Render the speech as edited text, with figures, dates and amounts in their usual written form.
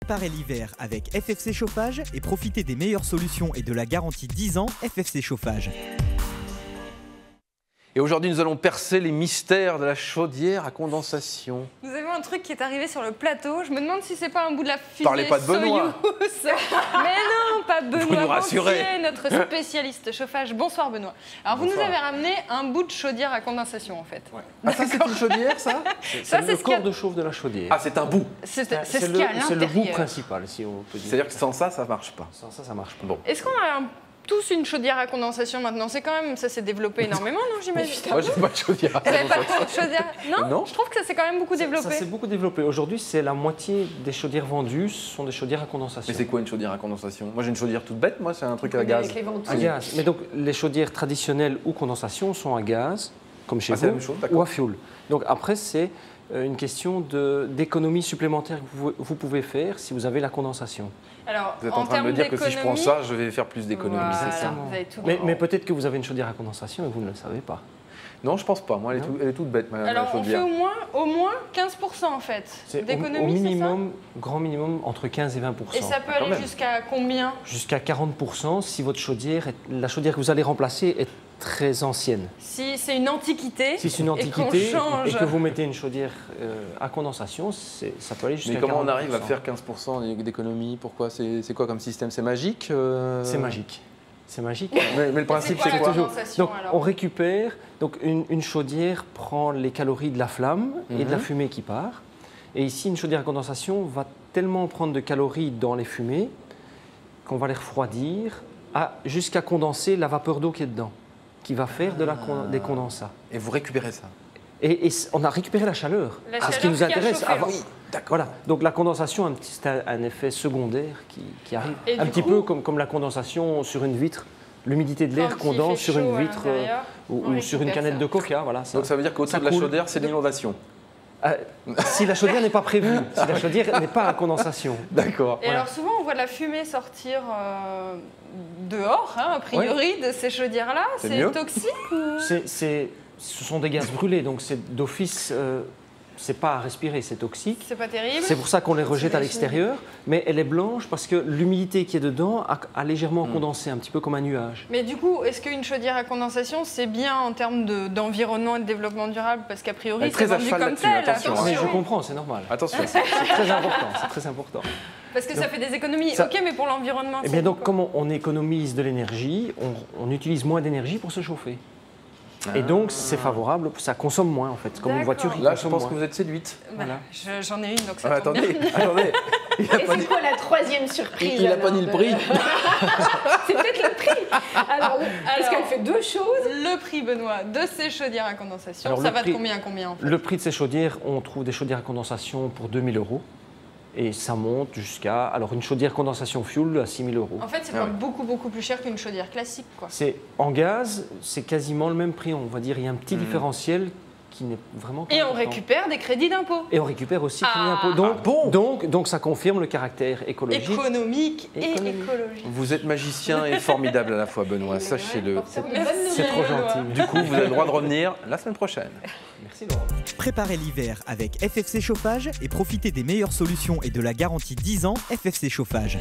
Préparez l'hiver avec FFC Chauffage et profitez des meilleures solutions et de la garantie 10 ans FFC Chauffage. Et aujourd'hui, nous allons percer les mystères de la chaudière à condensation. Nous avons un truc qui est arrivé sur le plateau. Je me demande si c'est pas un bout de la fusée Parlez pas de Benoît. Soyouz. Mais non, pas Benoît. Vous nous rassurez. Gontier, notre spécialiste chauffage. Bonsoir Benoît. Alors vous nous avez ramené un bout de chaudière à condensation en fait. Ouais. Ah, ça c'est une chaudière ça? Ça C'est le corps de chauffe de la chaudière. Ah, c'est un bout. C'est ce qu'il y a à C'est le bout l'intérieur. principal, si on peut dire. C'est-à-dire que sans ça, ça marche pas. Sans ça, ça marche pas. Bon. Est-ce qu'on a tous une chaudière à condensation maintenant? C'est quand même, ça s'est développé énormément, non, j'imagine? Moi, j'ai pas de chaudière. Vous n'avez pas de chaudière? Non, Non. je trouve que ça s'est quand même beaucoup développé. Ça s'est beaucoup développé. Aujourd'hui, c'est la moitié des chaudières vendues sont des chaudières à condensation. Mais c'est quoi une chaudière à condensation? Moi, j'ai une chaudière toute bête, moi, c'est un truc à gaz. Avec les ventouses. À gaz. Mais donc, les chaudières traditionnelles ou condensation sont à gaz, comme chez c'est la vous, même chose, d'accord. ou à fioul. Donc après, c'est une question d'économie supplémentaire que vous pouvez faire si vous avez la condensation. Alors, Vous êtes en train de me dire que si je prends ça, je vais faire plus d'économies, Voilà, c'est ça? vous avez tout Mais peut-être que vous avez une chaudière à condensation et vous ne le savez pas. Non, je pense pas. Moi, elle est toute bête, ma Alors, on fait chaudière. au moins 15% en fait C'est d'économie, au c'est ça? minimum, grand minimum, entre 15 et 20%. Et ça peut quand aller même. jusqu'à combien? Jusqu'à 40% si votre chaudière, la chaudière que vous allez remplacer est très ancienne. Si c'est une antiquité, Si c'est une et qu'on antiquité change. et que vous mettez une chaudière à condensation, ça peut aller jusqu'à 40%. Mais comment on arrive à faire 15% d'économie? Pourquoi? C'est quoi comme système? C'est magique? C'est magique. C'est magique. Mais le principe, quoi c'est la quoi? condensation, Donc alors on récupère, donc une chaudière prend les calories de la flamme et de la fumée qui part. Et ici, une chaudière à condensation va tellement prendre de calories dans les fumées qu'on va les refroidir jusqu'à condenser la vapeur d'eau qui est dedans, qui va faire des condensats. Et vous récupérez ça? Et on a récupéré la chaleur. La C'est ce qui chaleur nous qui a intéresse. chauffé. Avant. Oui, Voilà. Donc la condensation, c'est un effet secondaire qui arrive. Et Un du petit coup- peu comme la condensation sur une vitre. L'humidité de l'air Quand il condense fait sur une chaud à vitre l'intérieur, ou on sur une récupère canette ça. de coca. Voilà, Donc ça veut dire qu'au-dessus ça de la coule. chaudière, c'est l'inondation. Si la chaudière n'est pas prévue, si la chaudière n'est pas à condensation. D'accord. Et alors souvent on voit de la fumée sortir dehors, hein, a priori, de ces chaudières-là. C'est C'est mieux. toxique ou... Ce sont des gaz brûlés, donc c'est d'office, c'est pas à respirer, c'est toxique. C'est pas terrible. C'est pour ça qu'on les rejette à l'extérieur, mais elle est blanche parce que l'humidité qui est dedans a légèrement condensé, un petit peu comme un nuage. Mais du coup, est-ce qu'une chaudière à condensation, c'est bien en termes d'environnement et de développement durable? Parce qu'a Elle priori, est c'est très à vendu cheval comme là-dessus, tel. attention, hein. Mais je comprends, c'est normal. Attention. C'est très important, c'est très important. Parce que ça fait des économies. Ça- Ok, mais pour l'environnement, Et c'est bien donc, quoi? comme on économise de l'énergie, on utilise moins d'énergie pour se chauffer. Et donc, c'est favorable, ça consomme moins en fait, comme une D'accord. voiture qui Là, je consomme pense moins. que vous êtes séduite. Bah, Voilà. J'en ai une, donc ça Ah, tombe bien. attendez. Il a Et pas c'est dit, quoi la troisième surprise? il a pas alors, dit le prix. C'est peut-être le prix. Alors, parce qu'elle fait deux choses. Le prix, Benoît, de ces chaudières à condensation, Alors, ça le va de prix- combien à combien en fait? Le prix de ces chaudières, on trouve des chaudières à condensation pour 2 000 €. Et ça monte jusqu'à, alors une chaudière condensation fuel à 6 000 €. En fait, c'est Ah pas ouais. beaucoup plus cher qu'une chaudière classique, quoi. C'est en gaz, c'est quasiment le même prix, on va dire. Il y a un petit différentiel qui n'est vraiment pas Et on important. récupère des crédits d'impôt. Et on récupère aussi crédit Ah. d'impôt. Donc, Ah bon donc ça confirme le caractère écologique. Économique et Économique. écologique. Vous êtes magicien et formidable à la fois, Benoît, sachez-le. Porteur de Merci. bonnes C'est trop nouvelles. gentil. Du coup, vous avez le droit de revenir la semaine prochaine. Merci Laurent. Préparez l'hiver avec FFC Chauffage et profitez des meilleures solutions et de la garantie 10 ans FFC Chauffage.